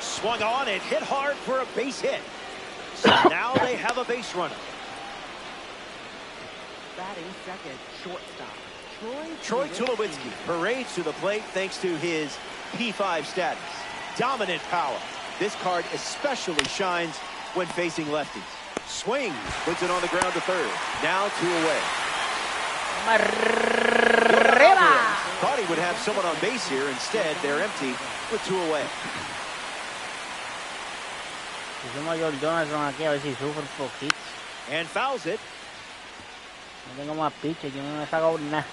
Swung on and hit hard for a base hit. So now they have a base runner. Batting second, shortstop. Troy Tulowitzki parades to the plate thanks to his P5 status. Dominant power. This card especially shines when facing lefties. Swings, puts it on the ground to third. Now 2 away. Thought he would have someone on base here. Instead, they're empty with 2 away. And fouls it. No tengo más pitches, yo no me saco nada.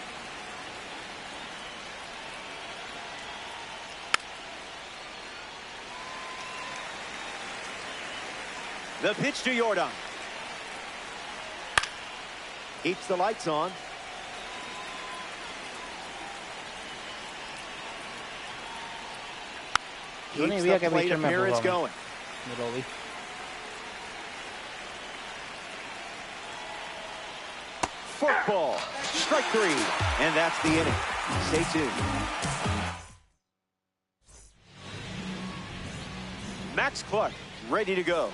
The pitch to Jordan. Keeps the lights on. Keeps the plate appearance going. Football, strike 3, and that's the inning. Stay tuned. Max Clark, ready to go.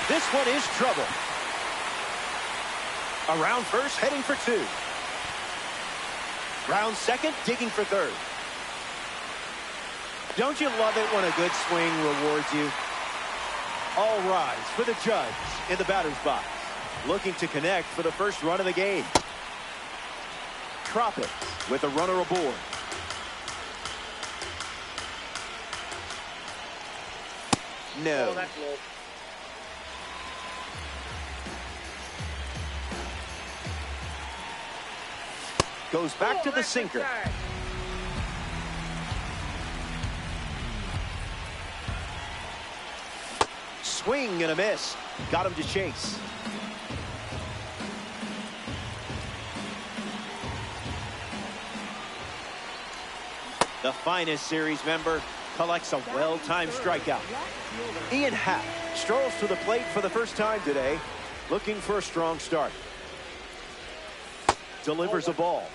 This one is trouble. Around first, heading for 2. Round second, digging for third. Don't you love it when a good swing rewards you? All rise for the judge in the batter's box. Looking to connect for the first run of the game. Tropic with a runner aboard. No. Oh, that's low. Goes back to the sinker. Swing and a miss. Got him to chase. The finest series member collects a well-timed strikeout. Ian Happ strolls to the plate for the first time today, looking for a strong start. Delivers a ball.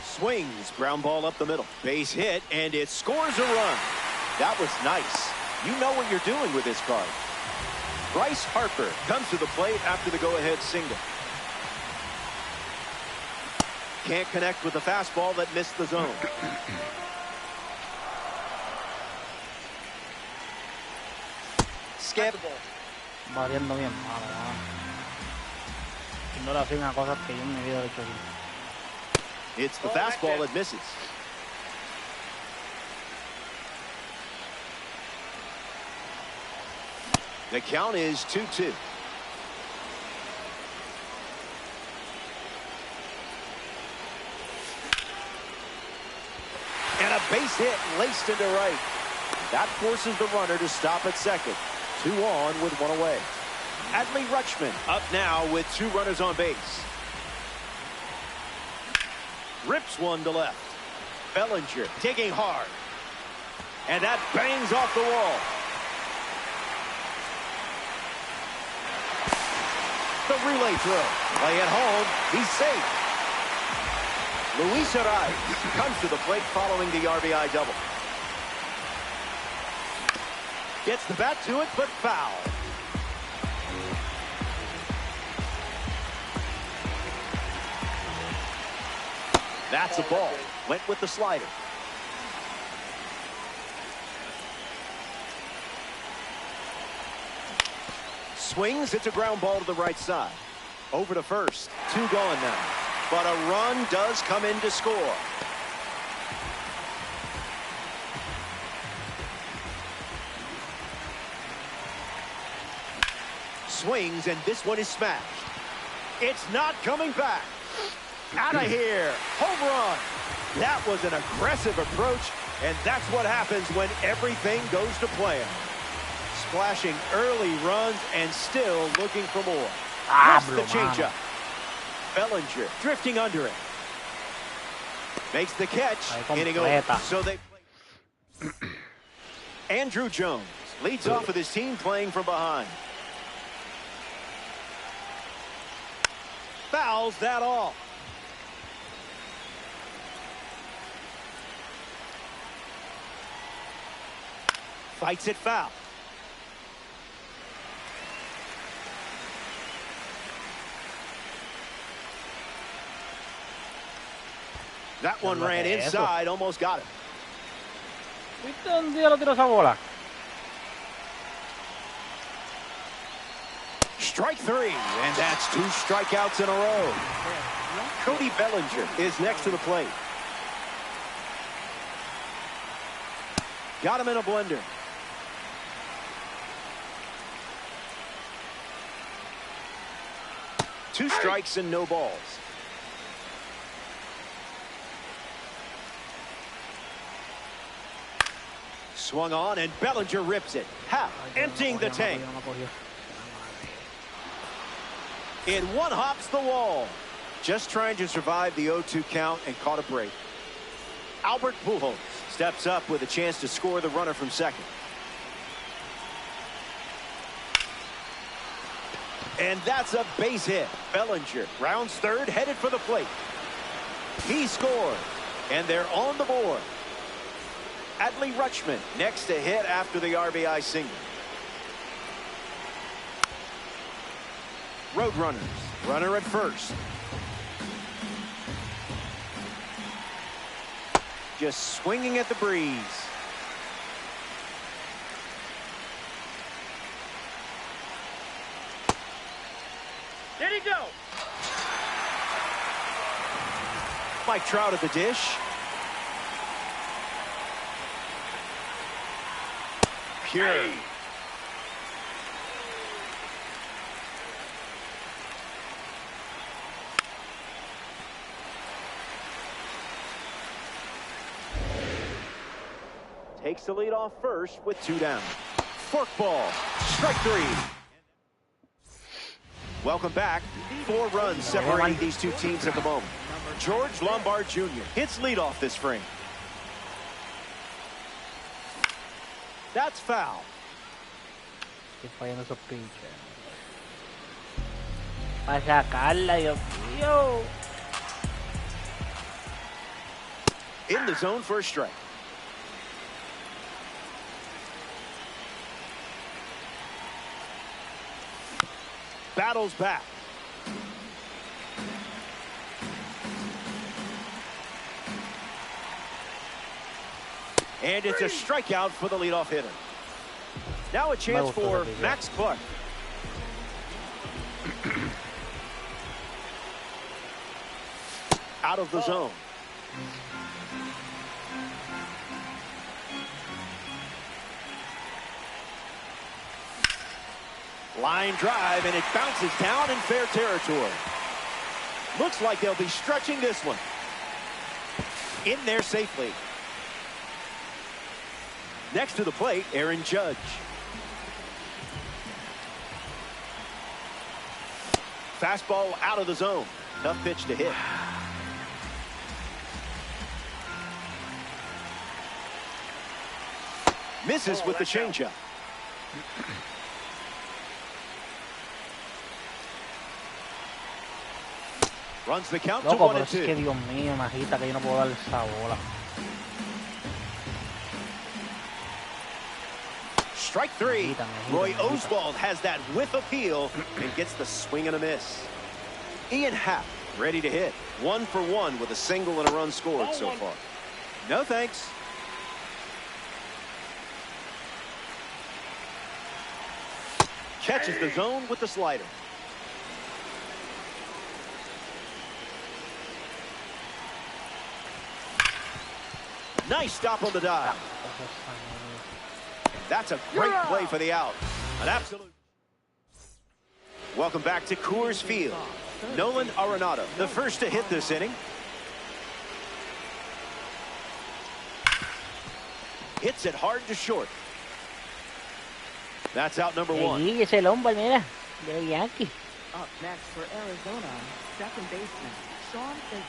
Swings, ground ball up the middle. Base hit, and it scores a run. That was nice. You know what you're doing with this card. Bryce Harper comes to the plate after the go-ahead single. Can't connect with the fastball that missed the zone. Skip. Variando bien malo, no le hacen cosas que yo en mi vida he hecho aquí. It's the fastball that misses. The count is 2-2. And a base hit laced into right. That forces the runner to stop at second. 2 on with 1 away. Adley Rutschman up now with 2 runners on base. Rips one to left. Bellinger digging hard. And that bangs off the wall. The relay throw. Play at home. He's safe. Luis Arias comes to the plate following the RBI double. Gets the bat to it, but foul. That's a ball. Went with the slider. Swings. It's a ground ball to the right side. Over to first. 2 gone now. But a run does come in to score. Swings, and this one is smashed. It's not coming back. Out of here. Home run. That was an aggressive approach, and that's what happens when everything goes to plan. Splashing early runs and still looking for more. That's the changeup. Bellinger drifting under it. Makes the catch. Inning over. So they play. Andrew Jones leads off with his team playing from behind. Fouls that off. Fights it foul. That one ran inside, almost got it. ¿Viste dónde lo tiró esa bola? Strike three, and that's 2 strikeouts in a row. Cody Bellinger is next to the plate. Got him in a blender. Two strikes and no balls. Swung on, and Bellinger rips it. Half, emptying the tank. In one hops the wall. Just trying to survive the 0-2 count and caught a break. Albert Pujols steps up with a chance to score the runner from second. And that's a base hit. Bellinger rounds third, headed for the plate. He scored, and they're on the board. Adley Rutschman next to hit after the RBI single. Roadrunners, runner at first. Just swinging at the breeze. There you go. Mike Trout at the dish. Pure. Takes the lead off first with 2 down. Forkball. Strike 3. Welcome back. 4 runs separating these two teams at the moment. George Lombard Jr. hits leadoff this frame. That's foul. Estoy fallando esos pinches. Para sacarla, Dios mío. In the zone for a strike. Battles back. And it's a strikeout for the leadoff hitter. Now a chance for Max Clark. Out of the zone. Line drive, and it bounces down in fair territory. Looks like they'll be stretching this one. In there safely. Next to the plate, Aaron Judge. Fastball out of the zone. Tough pitch to hit. Misses with the changeup. Runs the count to 1 and 2. Es que Dios mío, majita, que yo no puedo darle esa bola. Strike 3. Roy Oswald has that whiff appeal and gets the swing and a miss. Ian Happ ready to hit. 1 for 1 with a single and a run scored so far. No thanks. Catches the zone with the slider. Nice stop on the dive. That's a great play for the out. An absolute. Welcome back to Coors Field. Nolan Arenado, the first to hit this inning. Hits it hard to short. That's out number 1. Ahí es el hombre, mira, de Yankee. Up next for Arizona, second baseman Sean Higgins.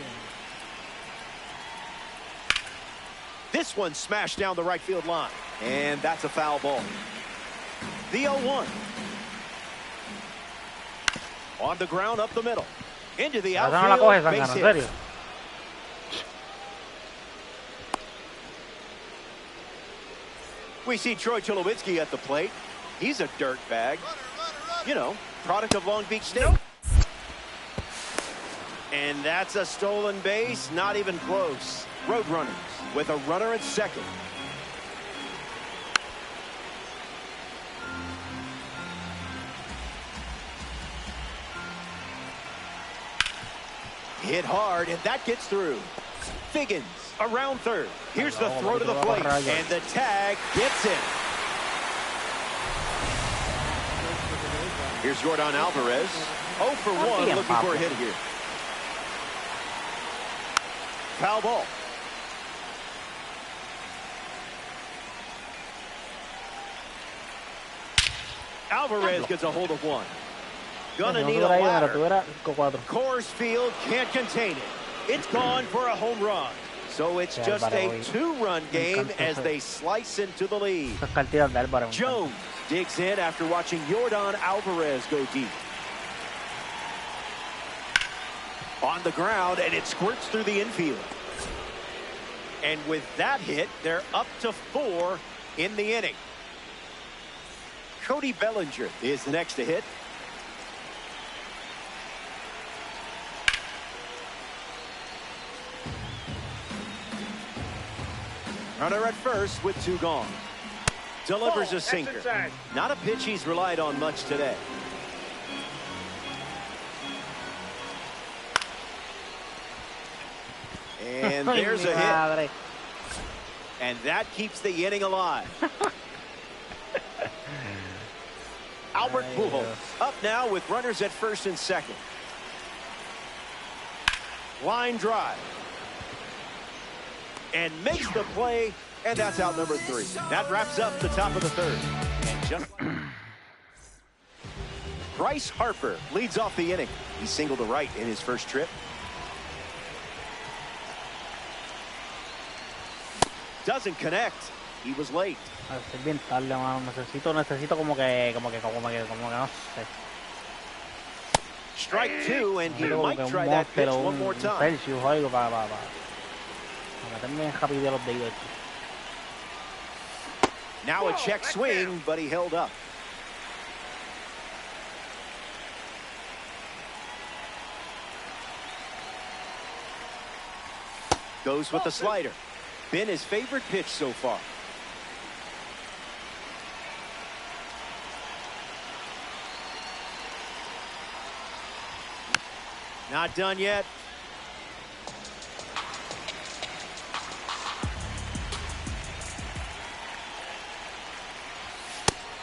This one smashed down the right field line. And that's a foul ball. The 0-1. On the ground, up the middle. Into the outfield, base hit. We see Troy Tulowitzki at the plate. He's a dirt bag. You know, product of Long Beach State. Nope. And that's a stolen base, not even close. Roadrunners with a runner at second. Hit hard, and that gets through. Figgins around third. Here's the throw to the plate, and the tag gets it. Here's Jordan Alvarez. 0 for 1, looking for a hit here. Foul ball. Alvarez gets a hold of one. Gonna need a ladder. Coors Field can't contain it. It's gone for a home run. So it's just a 2-run game as they slice into the lead. Jones digs in after watching Jordan Alvarez go deep. On the ground, and it squirts through the infield. And with that hit, they're up to 4 in the inning. Cody Bellinger is the next to hit. Runner at first with 2 gone. Delivers a sinker. Not a pitch he's relied on much today. And there's a hit. And that keeps the inning alive. Albert Pujols up now with runners at first and second. Line drive. And makes the play, and that's out number 3. That wraps up the top of the 3rd. And just Bryce Harper leads off the inning. He singled to right in his first trip. Doesn't connect. He was late. Strike 2, and he might try that pitch one more time. Now a check swing, but he held up. Goes with the slider. Been his favorite pitch so far. Not done yet.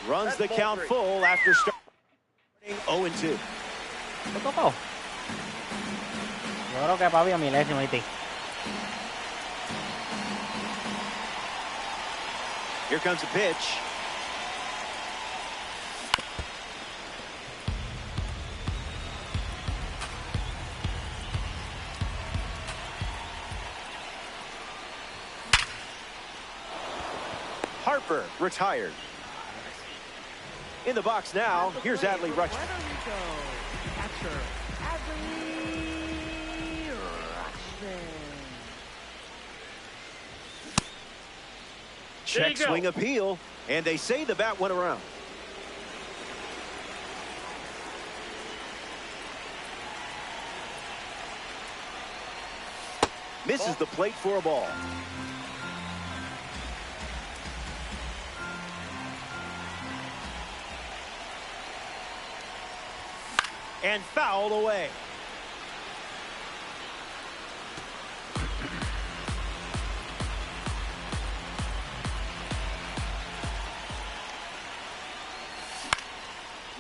Runs the count full after starting 0-2. Yo creo que papi a milésimo y ti. Here comes a pitch. Harper retired. In the box now, here's Adley Rutschman. Check swing appeal, and they say the bat went around. Misses the plate for a ball. And fouled away.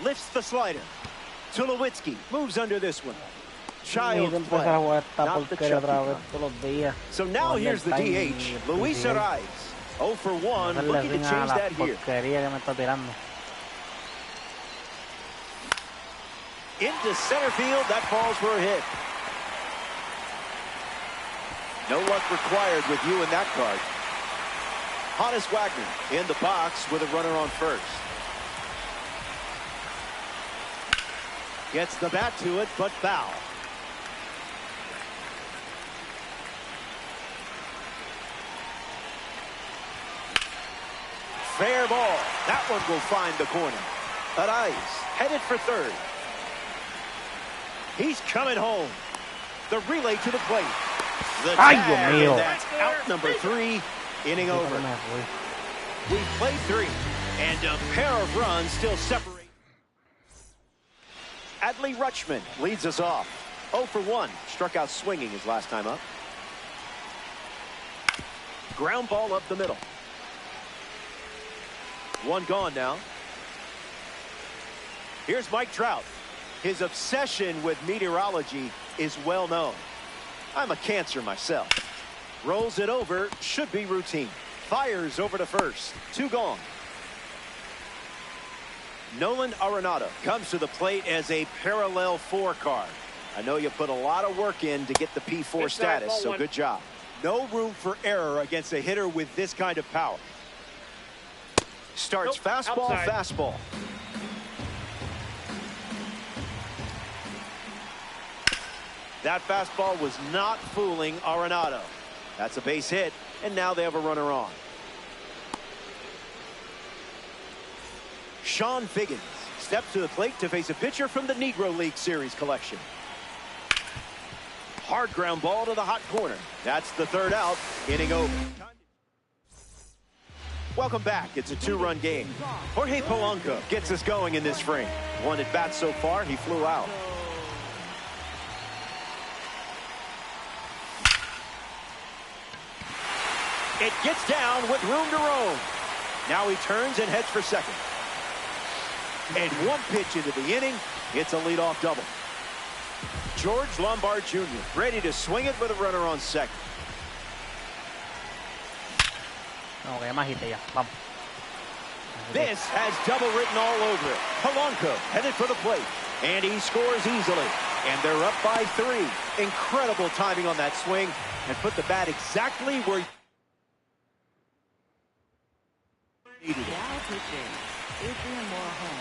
Lifts the slider. Tulowitzki moves under this one. Child's play. Not the chucky. So now here's the DH, Luis Arraez. 0 for 1, looking to change that here. Into center field. That falls for a hit. No luck required with you in that card. Hannes Wagner in the box with a runner on first. Gets the bat to it, but foul. Fair ball. That one will find the corner. Arias headed for third. He's coming home. The relay to the plate. The tag, and that's out number 3. Inning over. We play 3, and a pair of runs still separate. Adley Rutschman leads us off. 0 for 1. Struck out swinging his last time up. Ground ball up the middle. 1 gone now. Here's Mike Trout. His obsession with meteorology is well known. I'm a cancer myself. Rolls it over. Should be routine. Fires over to first. 2 gone. Nolan Arenado comes to the plate as a parallel 4 card. I know you put a lot of work in to get the P4 status, so good job. No room for error against a hitter with this kind of power. Starts fastball, fastball. That fastball was not fooling Arenado. That's a base hit, and now they have a runner on. Sean Figgins steps to the plate to face a pitcher from the Negro League Series collection. Hard ground ball to the hot corner. That's the 3rd out. Inning over. Welcome back. It's a 2-run game. Jorge Polanco gets us going in this frame. 1 at bat so far. He flew out. It gets down with room to roam. Now he turns and heads for second. And 1 pitch into the inning. It's a leadoff double. George Lombard Jr. ready to swing it with a runner on second. This has double written all over it. Polanco headed for the plate. And he scores easily. And they're up by 3. Incredible timing on that swing. And put the bat exactly where needed it. Now pitching, Adrian Morejon.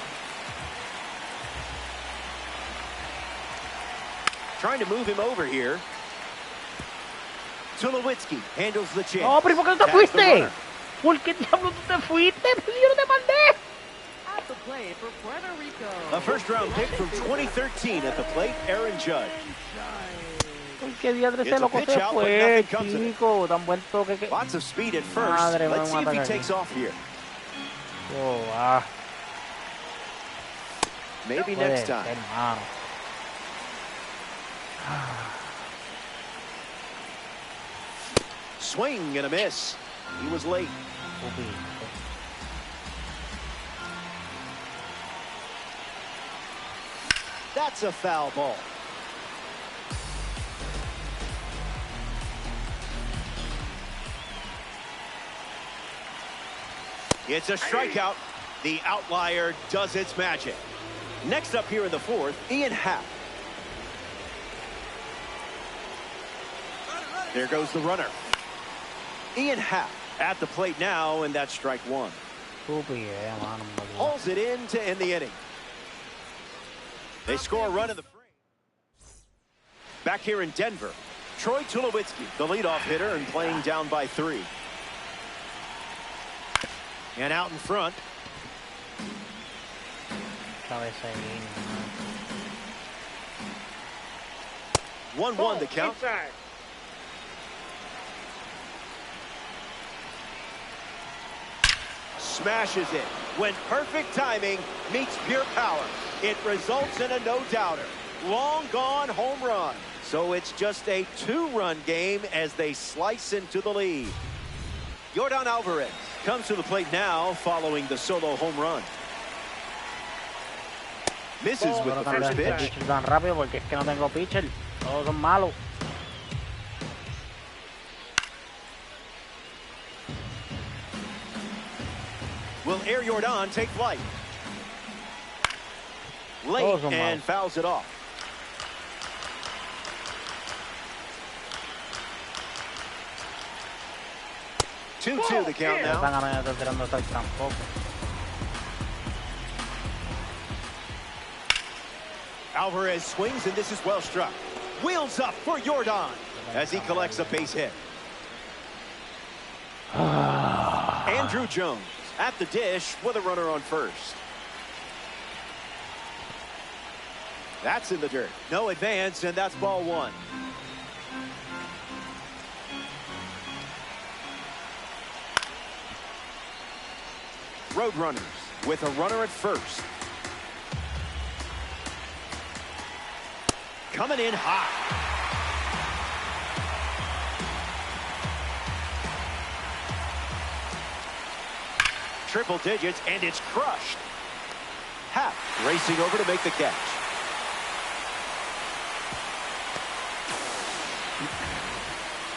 Trying to move him over here. Tulowitzki handles the chin. No, pero ¿por qué no te fuiste? ¿Por qué diablo tú te fuiste? Pues yo no te mandé. At the plate for Puerto Rico. A first-round pick from 2013 at the plate, Aaron Judge. ¿Qué diadre se loco se fue, chico? Tan buen toque que... Lots of speed at first. Let's see if he takes off here. Oh, Maybe next time. Swing and a miss. He was late. That's a foul ball. It's a strikeout. The outlier does its magic. Next up here in the 4th, Ian Happ. There goes the runner. Ian Happ at the plate now, and that's strike 1. Hauls it in to end the inning. They score a run in the frame. Back here in Denver, Troy Tulowitzki, the leadoff hitter, and playing down by 3. And out in front. 1-1 the count. Inside. Smashes it when perfect timing meets pure power. It results in a no-doubter. Long gone home run. So it's just a 2-run game as they slice into the lead. Yordan Alvarez comes to the plate now following the solo home run. Misses with the first pitch. Tan rápido porque es que no tengo pitcher. Todos son malos. Will Air Yordan take flight? late and fouls it off. Two the count now. Alvarez swings, and this is well struck. Wheels up for Jordan as he collects a base hit. Andrew Jones at the dish with a runner on first. That's in the dirt. No advance, and that's ball one. Roadrunners with a runner at first. Coming in hot. Triple digits, and it's crushed. Happ racing over to make the catch.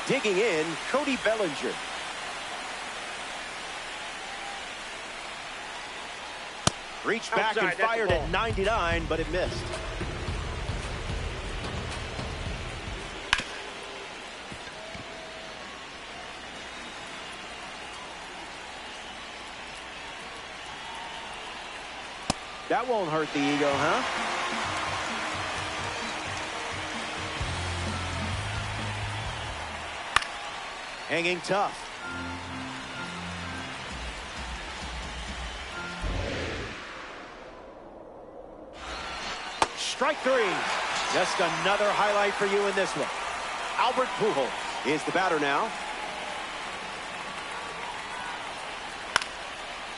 Digging in, Cody Bellinger. Reached back and fired at 99, but it missed. That won't hurt the ego, huh? Hanging tough. Strike three. Just another highlight for you in this one. Albert Pujols is the batter now.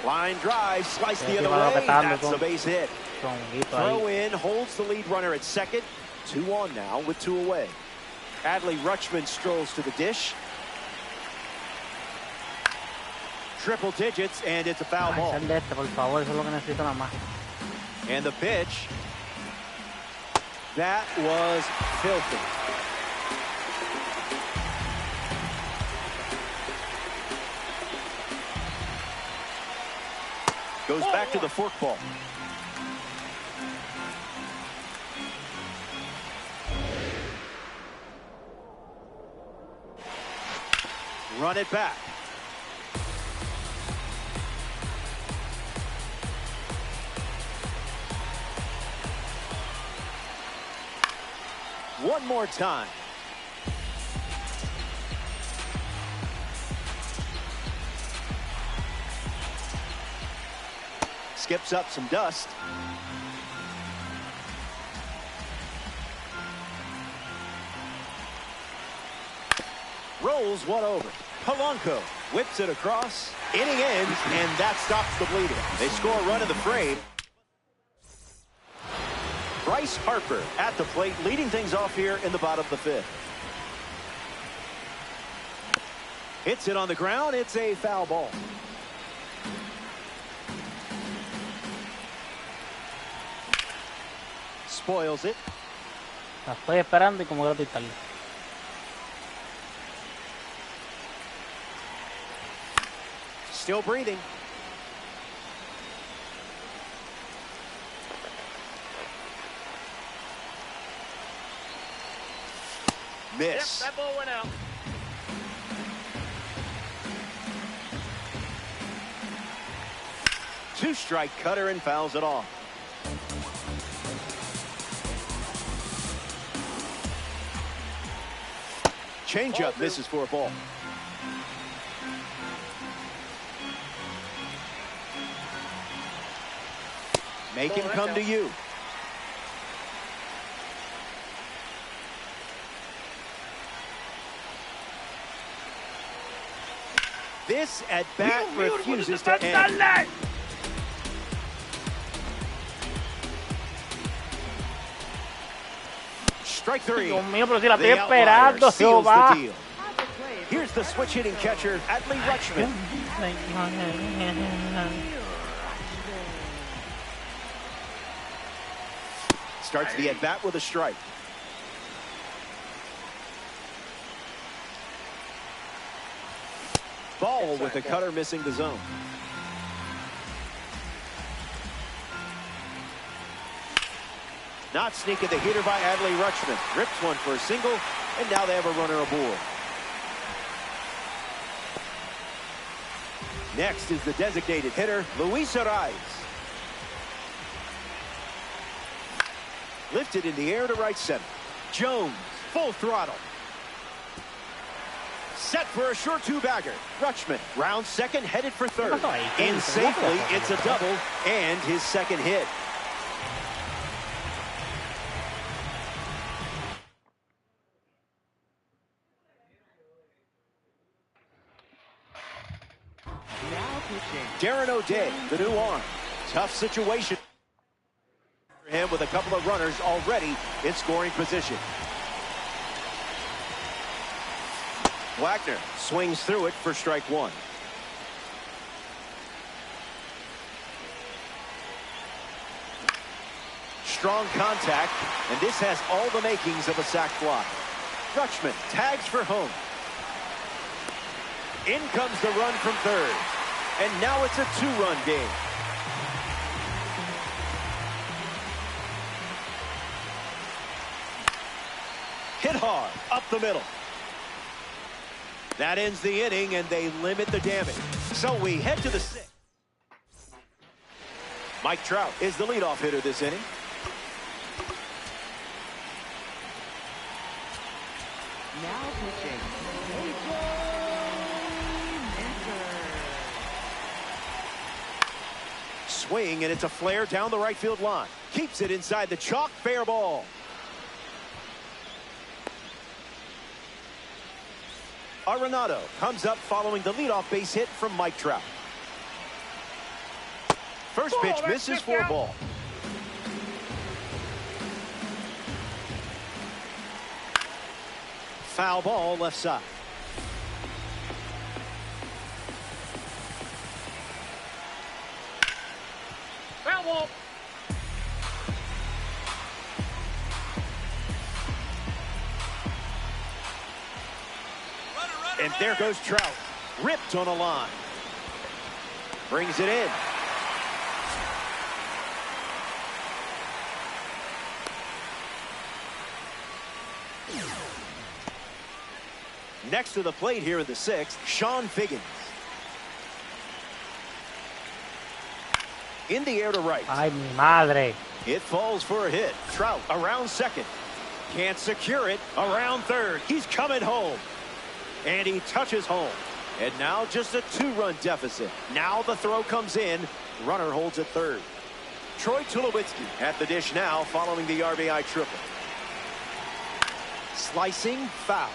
Line drive, slice the other way. That's a base hit. Throw in, holds the lead runner at second. 2 on now with 2 away. Adley Rutschman strolls to the dish. Triple digits, and it's a foul ball. And the pitch. That was filthy. Goes back to the forkball. Run it back. One more time. Skips up some dust. Rolls one over. Polanco whips it across. Inning ends, and that stops the bleeding. They score a run in the frame. Bryce Harper at the plate, leading things off here in the bottom of the 5th. Hits it on the ground. It's a foul ball. Spoils it. La estoy esperando y como quiero quitarle. Still breathing. Miss. Yep, that ball went out. Two-strike cutter and fouls it off. Changeup misses for a ball. Make him come to you. This at bat refuses to end. Strike three. Dios mío, pero si la estoy esperando, Jehová. Here's the switch hitting catcher, Adley Rutschman. Starts the at bat with a strike. Ball with the cutter missing the zone. Not sneaking the hitter by Adley Rutschman. Rips one for a single, and now they have a runner aboard. Next is the designated hitter, Luis Arraez. Lifted in the air to right center. Jones, full throttle. Set for a short two-bagger. Rutschman, round second, headed for third. In safely, it's a double, and his second hit. Now pitching. Darren O'Day, the new arm. Tough situation for him with a couple of runners already in scoring position. Wagner swings through it for strike one. Strong contact, and this has all the makings of a sac fly. Rutschman tags for home. In comes the run from third, and now it's a two-run game. Hit hard, up the middle. That ends the inning, and they limit the damage. So we head to the sixth. Mike Trout is the leadoff hitter this inning. Now pitching. Swing, and it's a flare down the right field line. Keeps it inside the chalk, fair ball. Arenado comes up following the leadoff base hit from Mike Trout. First pitch misses for a ball. Foul ball left side. Foul ball. And there goes Trout. Ripped on a line. Brings it in. Next to the plate here in the sixth, Sean Figgins. In the air to right. Ay, mi madre. It falls for a hit. Trout around second. Can't secure it. Around third. He's coming home. And he touches home. And now just a two-run deficit. Now the throw comes in. Runner holds at third. Troy Tulowitzki at the dish now following the RBI triple. Slicing foul.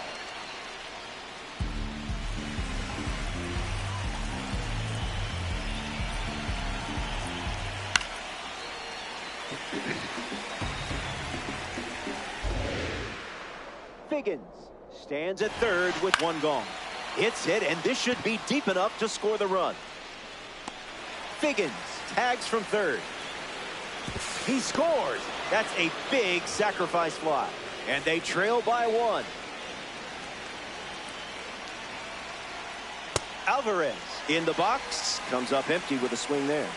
Figgins stands at third with one gone. It's hit, and this should be deep enough to score the run. Figgins tags from third. He scores. That's a big sacrifice fly. And they trail by one. Alvarez in the box. Comes up empty with a swing there.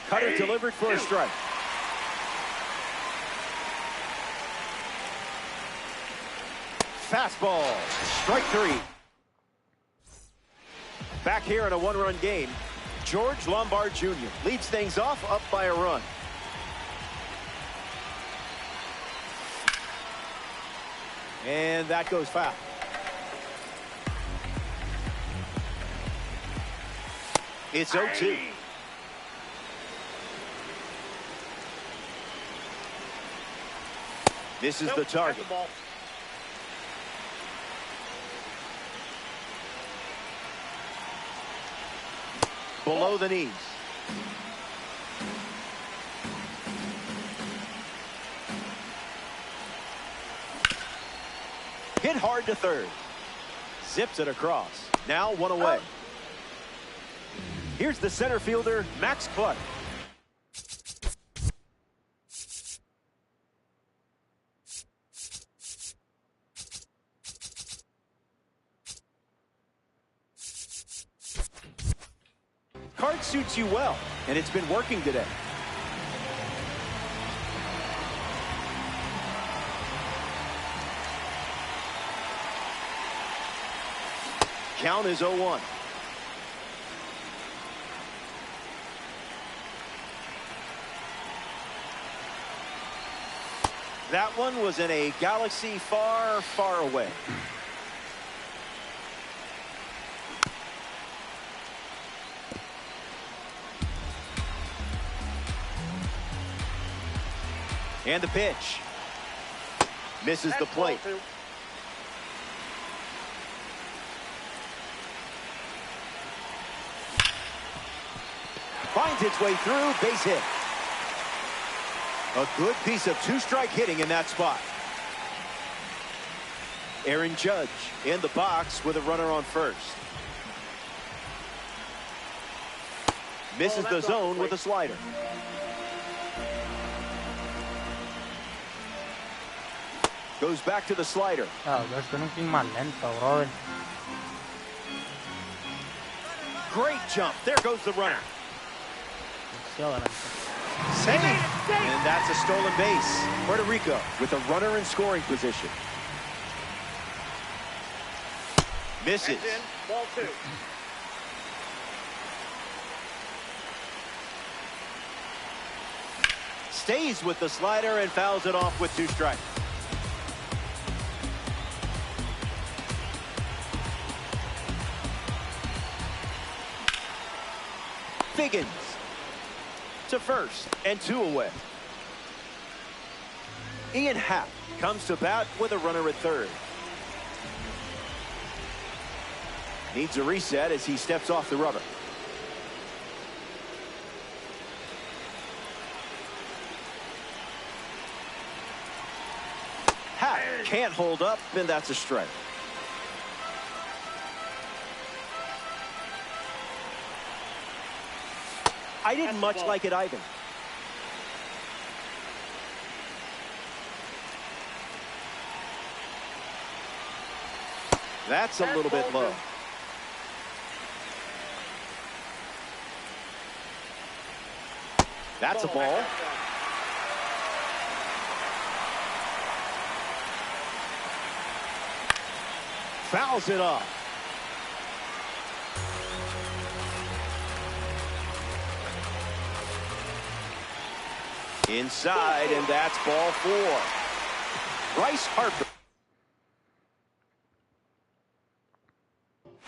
Cutter delivered for a strike. Fastball, strike three. Back here in a one-run game, George Lombard Jr. leads things off up by a run. And that goes foul. It's 0-2. This is the target. Below the knees. Hit hard to third. Zips it across. Now one away. Here's the center fielder, Max Clark. suits you well, and it's been working today. Count is 0-1. That one was in a galaxy far, far away. And the pitch. Misses the plate. Finds its way through, base hit. A good piece of two-strike hitting in that spot. Aaron Judge in the box with a runner on first. Misses the zone with a slider. Goes back to the slider. Great jump. There goes the runner. Save. And that's a stolen base. Puerto Rico with a runner in scoring position. Misses. Ball 2. Stays with the slider and fouls it off with 2 strikes. Figgins to first and 2 away. Ian Happ comes to bat with a runner at third. Needs a reset as he steps off the rubber. Happ can't hold up, and that's a strike. I didn't much like it either. That's a little bit low. That's a ball. Fouls it off. Inside, and that's ball 4. Bryce Harper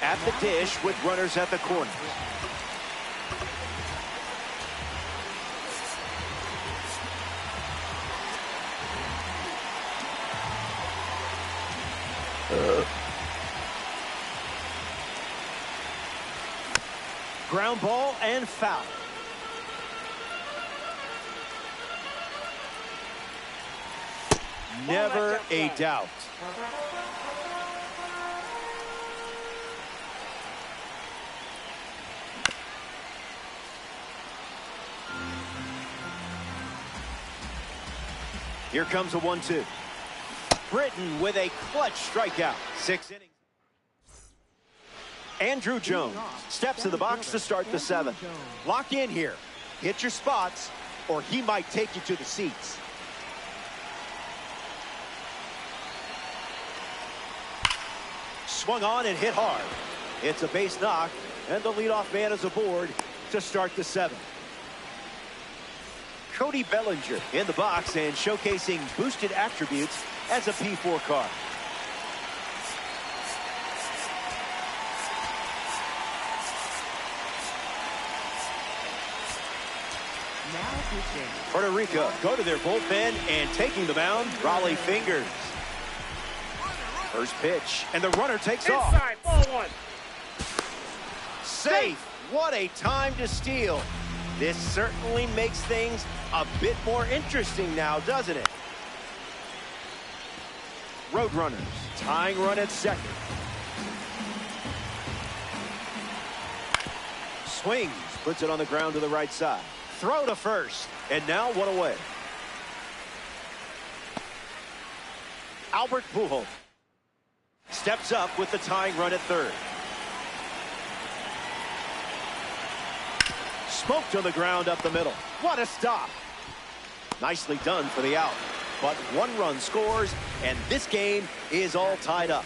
at the dish with runners at the corner. Ground ball and foul. Never a doubt. Here comes a 1-2. Britton with a clutch strikeout. 6 innings. Andrew Jones steps in the box to start the 7th. Lock in here. Hit your spots, or he might take you to the seats. Swung on and hit hard. It's a base knock, and the leadoff man is aboard to start the 7th. Cody Bellinger in the box and showcasing boosted attributes as a P4 car. Puerto Rico go to their bullpen, and taking the mound, Raleigh Fingers. First pitch, and the runner takes off. Inside, ball 1. Safe. What a time to steal. This certainly makes things a bit more interesting now, doesn't it? Roadrunners tying run at second. Swings, puts it on the ground to the right side. Throw to first, and now 1 away. Albert Pujols steps up with the tying run at third. Smoked on the ground up the middle. What a stop. Nicely done for the out. But 1 run scores, and this game is all tied up.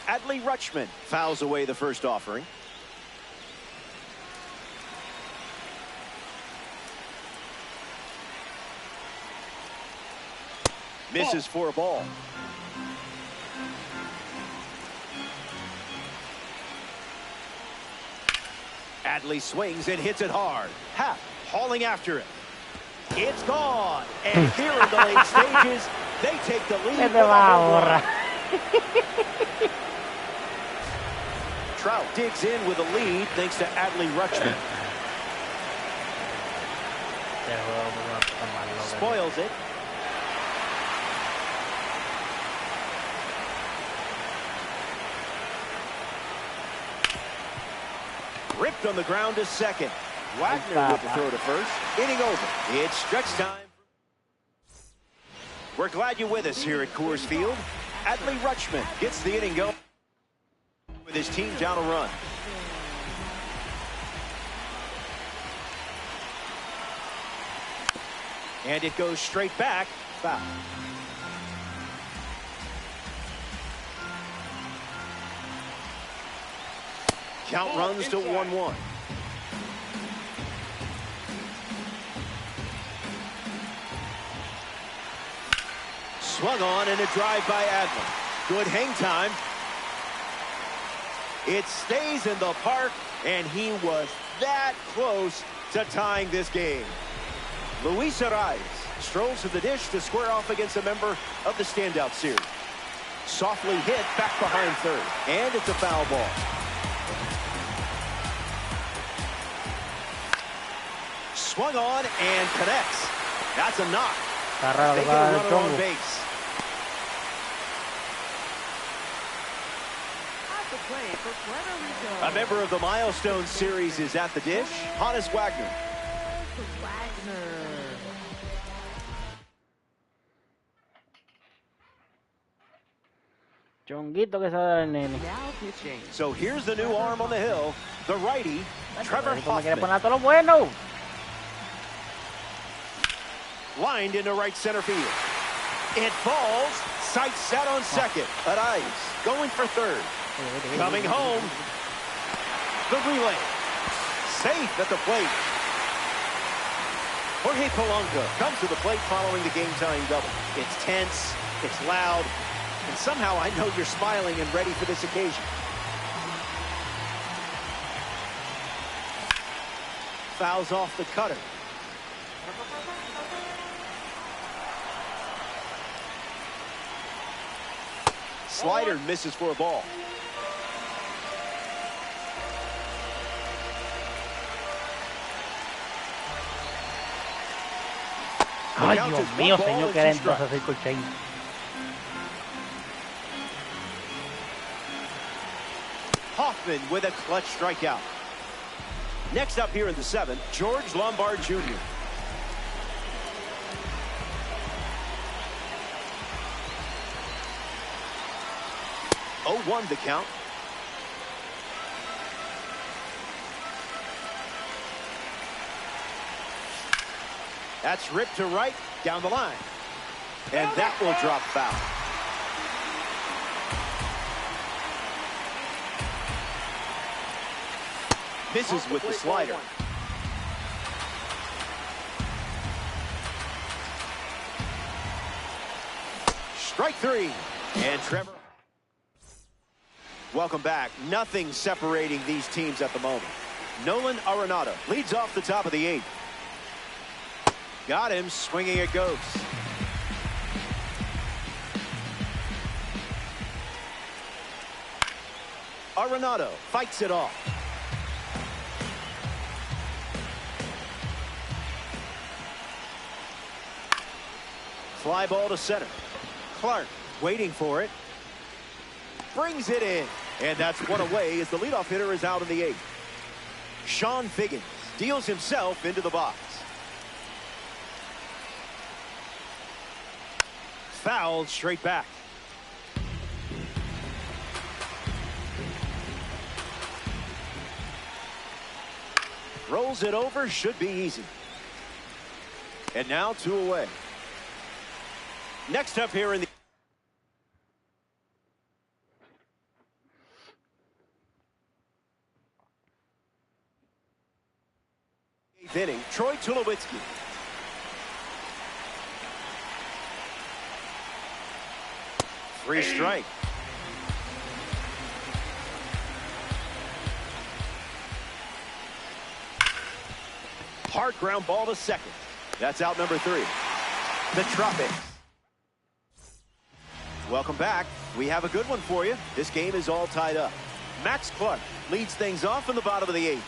Adley Rutschman fouls away the first offering. Misses for a ball. Adley swings and hits it hard. Happ hauling after it. It's gone. And here in the late stages, they take the lead. Trout digs in with a lead thanks to Adley Rutschman. Spoils it. Ripped on the ground to second. Wagner with the throw to first. Inning over. It's stretch time. We're glad you're with us here at Coors Field. Adley Rutschman gets the inning going with his team down a run. And it goes straight back. Foul. Count runs to 1-1. Swung on and a drive by Adley. Good hang time. It stays in the park, and he was that close to tying this game. Luis Arraez strolls to the dish to square off against a member of the standout series. Softly hit back behind third, and it's a foul ball. Swung on and connects. That's a knock. Taking a runner on base. A member of the Milestone Series is at the dish. Hannes Wagner. Chonguito que se da el nene. So here's the new arm on the hill. The righty, Trevor Hoffman. Lined into right center field. It falls. Sights set on second. Arraez going for third. Coming home. The relay. Safe at the plate. Jorge Polanco comes to the plate following the game-tying double. It's tense. It's loud. And somehow I know you're smiling and ready for this occasion. Fouls off the cutter. Slider misses for a ball. Ay, Dios mío, señor, que dentro se acercó el chain. Hoffman with a clutch strikeout. Next up here in the seventh, George Lombard Jr. Oh, 1 the count. That's ripped to right down the line. And that will drop foul. Misses with the slider. Strike 3. And Trevor. Welcome back. Nothing separating these teams at the moment. Nolan Arenado leads off the top of the 8th. Got him. Swinging it goes. Arenado fights it off. Fly ball to center. Clark waiting for it. Brings it in. And that's one away as the leadoff hitter is out in the 8th. Sean Figgins deals himself into the box. Fouled straight back. Rolls it over, should be easy. And now 2 away. Next up here in the 8th inning, Troy Tulowitzki. Free strike. Hard ground ball to second. That's out number 3. The Tropics. Welcome back. We have a good one for you. This game is all tied up. Max Clark leads things off in the bottom of the 8th.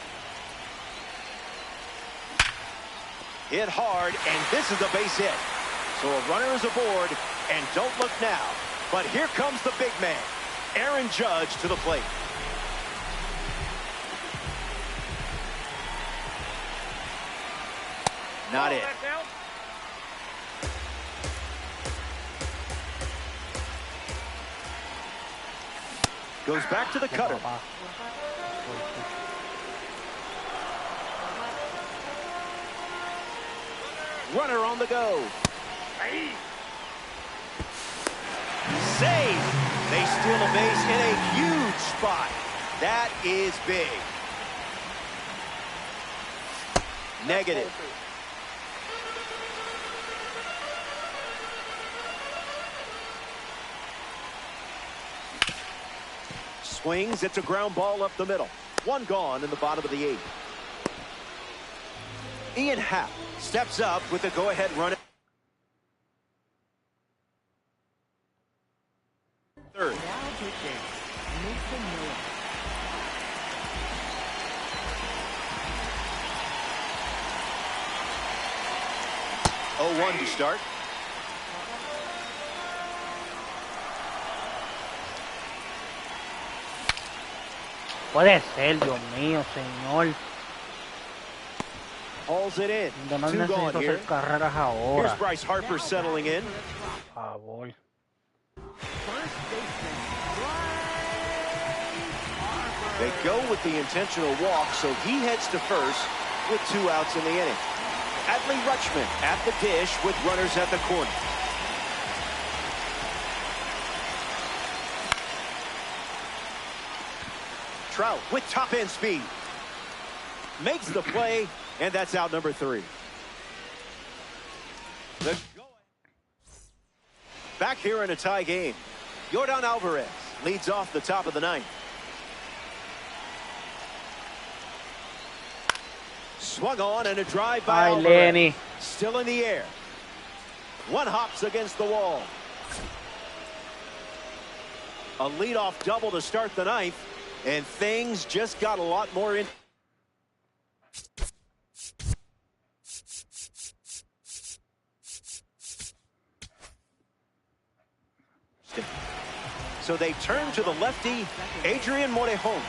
Hit hard, and this is a base hit. So a runner is aboard, and don't look now. But here comes the big man, Aaron Judge, to the plate. Not it. Goes back to the cutter. Runner on the go. Save. They steal a base in a huge spot. That is big. Negative. Swings. It's a ground ball up the middle. 1 gone in the bottom of the 8th. Ian Happ steps up with the go-ahead run. Third. Now pitching, Mason Miller. Oh, 1 to start. Puede ser, Dios mío, señor. Hauls it in. No 2 necesito gone here. hacer carreras ahora. Here's Bryce Harper settling in. Por favor. First baseman, They go with the intentional walk, so he heads to first with 2 outs in the inning. Adley Rutschman at the dish with runners at the corner. Trout with top end speed. Makes the play, and that's out number 3. Back here in a tie game. Yordan Alvarez leads off the top of the 9th. Swung on and a drive by Alvarez. Lenny. Still in the air. 1 hops against the wall. A leadoff double to start the 9th, and things just got a lot more in. So they turn to the lefty, Adrian Morejon.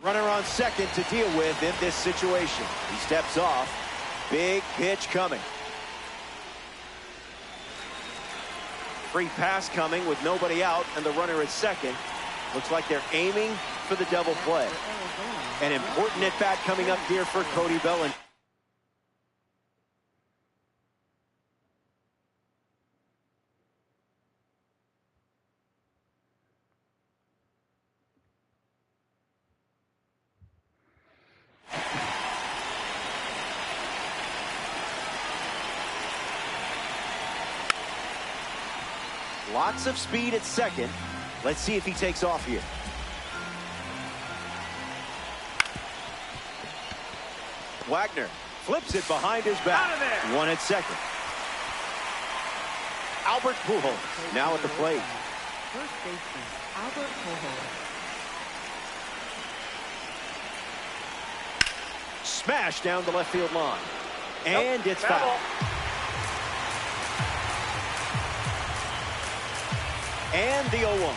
Runner on second to deal with in this situation. He steps off. Big pitch coming. Free pass coming with nobody out, and the runner at second. Looks like they're aiming for the double play. An important at-bat coming up here for Cody Bellinger. Lots of speed at second. Let's see if he takes off here. Wagner flips it behind his back. 1 at second. Albert Pujols now at the plate. First baseman, Albert Pujols. Smash down the left field line. And it's foul. And the 0-1.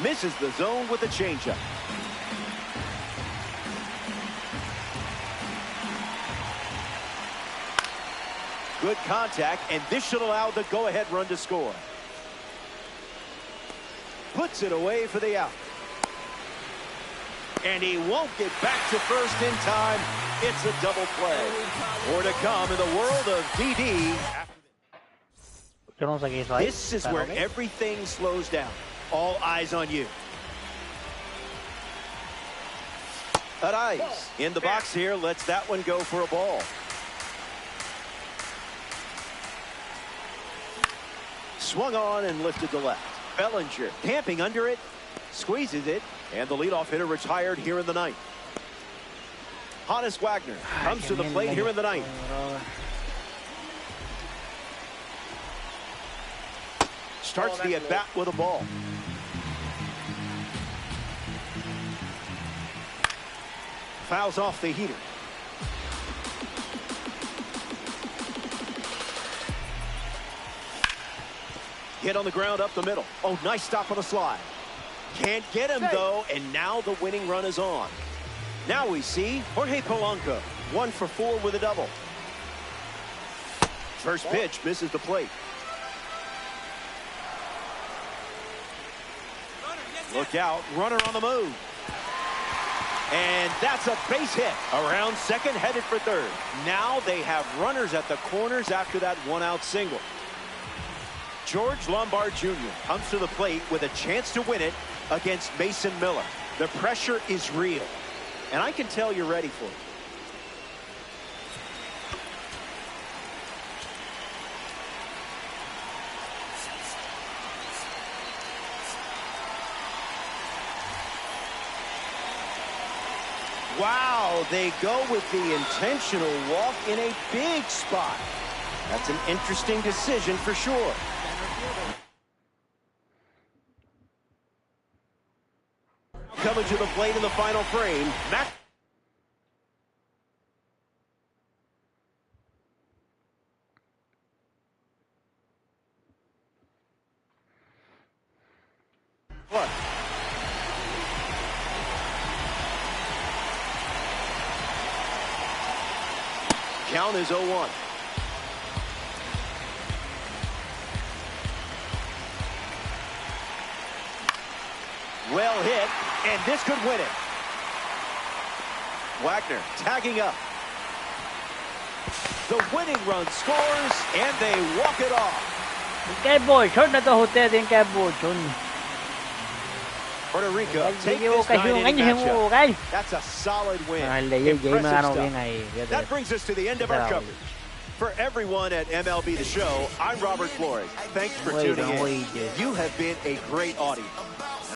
Misses the zone with a changeup. Good contact, and this should allow the go-ahead run to score. Puts it away for the out. And he won't get back to first in time. It's a double play. More to come in the world of DD. This is where everything slows down. All eyes on you. Arise in the box here. Lets that one go for a ball. Swung on and lifted to left. Bellinger camping under it. Squeezes it. And the leadoff hitter retired here in the ninth. Honus Wagner comes to the plate here in the ninth. Starts the at-bat with a ball. Fouls off the heater. Hit on the ground up the middle. Oh, nice stop on the slide. Can't get him, though, and now the winning run is on. Now we see Jorge Polanco, 1 for 4 with a double. First pitch misses the plate. Look out, runner on the move. And that's a base hit. Around second, headed for third. Now they have runners at the corners after that one-out single. George Lombard Jr. comes to the plate with a chance to win it against Mason Miller. The pressure is real, and I can tell you're ready for it. Wow, they go with the intentional walk in a big spot. That's an interesting decision for sure. Coming to the plate in the final frame, Mac. What? Count is 0-1. Well hit, and this could win it. Wagner tagging up. The winning run scores, and they walk it off. Puerto Rico take this 9-inning matchup. That's a solid win. Impressive stuff. That brings us to the end of our coverage. For everyone at MLB The Show, I'm Robert Flores. Thanks for tuning in. You have been a great audience.